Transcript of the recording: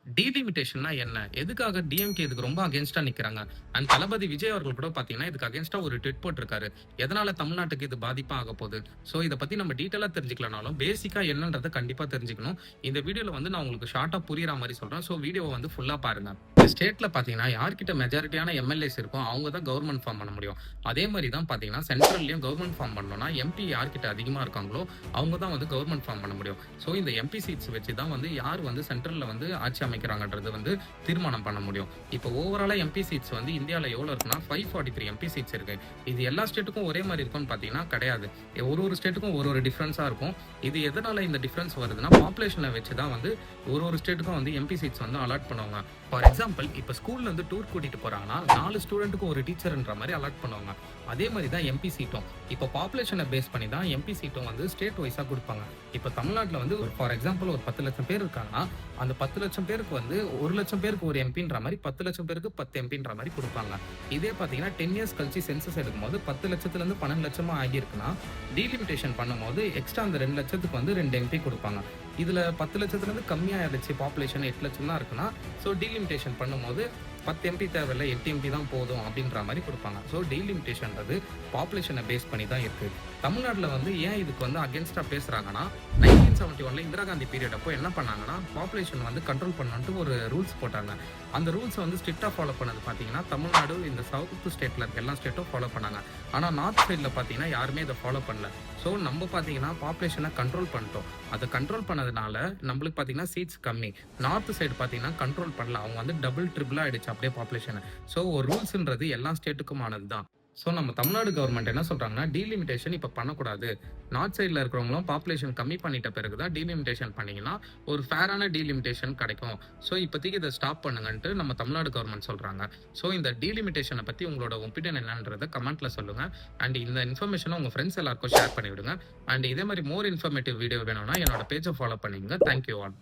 டீலிமிட்டேஷன்னா என்ன? எதுக்காக டிஎம்கே இதுக்கு ரொம்ப அகைன்ஸ்ட்டா நிக்கிறாங்க? அண்ட் தளபதி விஜய் அவர்கள் கூட பார்த்தீங்கன்னா, இதுக்கு அகைன்ஸ்ட்டா ஒரு ட்வீட் போட்டிருக்காரு. எதனால தமிழ்நாட்டுக்கு இது பாதிப்பா ஆகப்போது? ஸோ இத பத்தி நம்ம டீட்டெயிலா தெரிஞ்சுக்கலனாலும், பேசிக்கா என்னன்றத கண்டிப்பா தெரிஞ்சுக்கணும். இந்த வீடியோல வந்து நான் உங்களுக்கு ஷார்ட்டா புரியிற மாரி சொல்றேன். ஸோ வீடியோவ வந்து ஃபுல்லா பாருங்க. இந்த ஸ்டேட்ல பார்த்தீங்கன்னா, யார்கிட்ட மெஜாரிட்டியான எம்எல்ஏஸ் இருக்கோ, அவங்க தான் கவர்ன்மெண்ட் ஃபார்ம் பண்ண முடியும். அதே மாரி தான் பார்த்தீங்கன்னா, சென்ட்ரல்லயும் கவர்ன்மெண்ட் ஃபார்ம் பண்ணணும்னா, எம்பி யார்கிட்ட அதிகமா இருக்காங்களோ, அவங்க தான் வந்து கவர்ன்மெண்ட் ஃபார்ம் பண்ண முடியும். ஸோ இந்த எம்பி சீட்ஸ் வச்சு தான் வந்து யார் வந்து சென்ட்ரல்ல வந்து ஆட்சி அமைக்கிறாங்கன்றது வந்து தீர்மானம் பண்ண முடியும். இப்போ ஓவராலா எம்பி சீட்ஸ் வந்து இந்தியால எவ்வளோ இருக்குன்னா 543 எம்பி சீட்ஸ் இருக்கு. இது எல்லா ஸ்டேட்டுக்கும் ஒரே மாரி இருக்கும்னு பார்த்தீங்கன்னா கிடையாது. ஒரு ஸ்டேட்டுக்கும் ஒரு டிஃபரன்ஸா இருக்கும். இது எதனால இந்த டிஃபரன்ஸ் வருதுன்னா, பாப்புலேஷன வச்சு தான் வந்து ஒரு ஸ்டேட்டுக்கும் வந்து எம்பி சீட்ஸ் வந்து அலாட் பண்ணுவாங்க. ஃபார் எக்ஸாம்பிள் இப்ப ஸ்கூல்ல இருந்து டூர் கூட்டிட்டு போறாங்கன்னா 4 ஸ்டூடெண்ட்க்கு ஒரு டீச்சர்ன்ற மாரி அலாட் பண்ணுவாங்க. அதே மாரி தான் எம்பி சீட்டும். இப்போ பாப்புலேஷன பேஸ் பண்ணி தான் எம்பி சீட்டும் வந்து ஸ்டேட் வைஸா குடுப்பாங்க. இப்போ தமிழ்நாட்டுல வந்து ஃபார் எக்ஸாம்பிள் ஒரு 10 லட்சம் பேர் இருக்காங்கன்னா, அந்த 10 லட்சம் பேருக்கு வந்து 1 லட்சம் பேருக்கு ஒரு எம்பின்ற மாரி 10 லட்சம் பேருக்கு 10 எம்பின்ற மாரி குடுப்பாங்க. இதே பார்த்தீங்கன்னா 10 இயர்ஸ் கழிச்சு சென்சஸ் எடுக்கும்போது 10 லட்சத்துலருந்து 12 லட்சமா ஆகியிருக்குன்னா, டீலிமிட்டேஷன் பண்ணும்போது எக்ஸ்ட்ரா அந்த 2 லட்சத்துக்கு வந்து 2 எம்பி குடுப்பாங்க. இதுல 10 லட்சத்துலருந்து கம்மியா ஆயிடுச்சு பாப்புலேஷன் 8 லட்சம் தான் இருக்குன்னா, ஸோ டீலிமிட்டேஷன் பண்ணும்போது 10 எம்பி தேவையில்ல 8 எம்பி தான் போதும் அப்படின்ற மாரி குடுப்பாங்க. ஸோ டீலிமிட்டேஷன்றது பாப்புலேஷன பேஸ் பண்ணி தான் இருக்கு. தமிழ்நாட்டுல வந்து ஏன் இதுக்கு வந்து அகைன்ஸ்ட்டா பேசுறாங்கன்னா, 1971ல இந்திரா காந்தி பீரியட் அப்போ என்ன பண்ணாங்கன்னா, பாப்புலேஷன் வந்து கண்ட்ரோல் பண்ணணுன்ட்டு ஒரு ரூல்ஸ் போட்டாங்க. அந்த ரூல்ஸ வந்து ஸ்ட்ரிக்ட்டா ஃபாலோ பண்ணது பார்த்தீங்கன்னா, தமிழ்நாடு இந்த சவுத் ஸ்டேட்ல இருக்க எல்லா ஸ்டேட்டும் ஃபாலோ பண்ணாங்க. ஆனா நார்த் சைட்ல பார்த்தீங்கன்னா, யாருமே இத ஃபாலோ பண்ணல. ஸோ நம்ம பார்த்தீங்கன்னா, பாப்புலேஷன கண்ட்ரோல் பண்ணிட்டோம். அத கண்ட்ரோல் பண்ணதுனால நம்மளுக்கு பார்த்தீங்கன்னா சீட்ஸ் கம்மி. நார்த் சைடு பார்த்தீங்கன்னா கண்ட்ரோல் பண்ணல. அவங்க வந்து டபுள், ட்ரிபிளா ஆயிடுச்சு அப்படியே பாப்புலேஷன். ஸோ ஒரு ரூல்ஸ்ன்றது எல்லா ஸ்டேட்டுக்குமானது தான். ஸோ நம்ம தமிழ்நாடு கவர்மெண்ட் என்ன சொல்றாங்கன்னா, டீலிமிட்டேஷன் இப்ப பண்ணக்கூடாது. நார்த் சைட்ல இருக்கிறவங்களும் பாப்புலேஷன் கம்மி பண்ணிட்ட பிறகு தான் டீலிமிட்டேஷன் பண்ணீங்கன்னா, ஒரு ஃபேரான டீலிமிட்டேஷன் கிடைக்கும். ஸோ இப்போதைக்கு இத ஸ்டாப் பண்ணுங்கன்ட்டு நம்ம தமிழ்நாடு கவர்மெண்ட் சொல்றாங்க. ஸோ இந்த டீலிமிட்டேஷன பத்தி உங்களோட ஒப்பீனியன் என்னன்றத கமெண்ட்ல சொல்லுங்க. அண்ட் இந்த இன்ஃபர்மேஷன உங்க ஃப்ரெண்ட்ஸ் எல்லாருக்கும் ஷேர் பண்ணி விடுங்க. அண்ட் இதே மாரி மோர் இன்ஃபர்மேட்டிவ் வீடியோ வேணும்னா என்னோட பேஜ ஃபாலோ பண்ணிக்கங்க. Thank you all.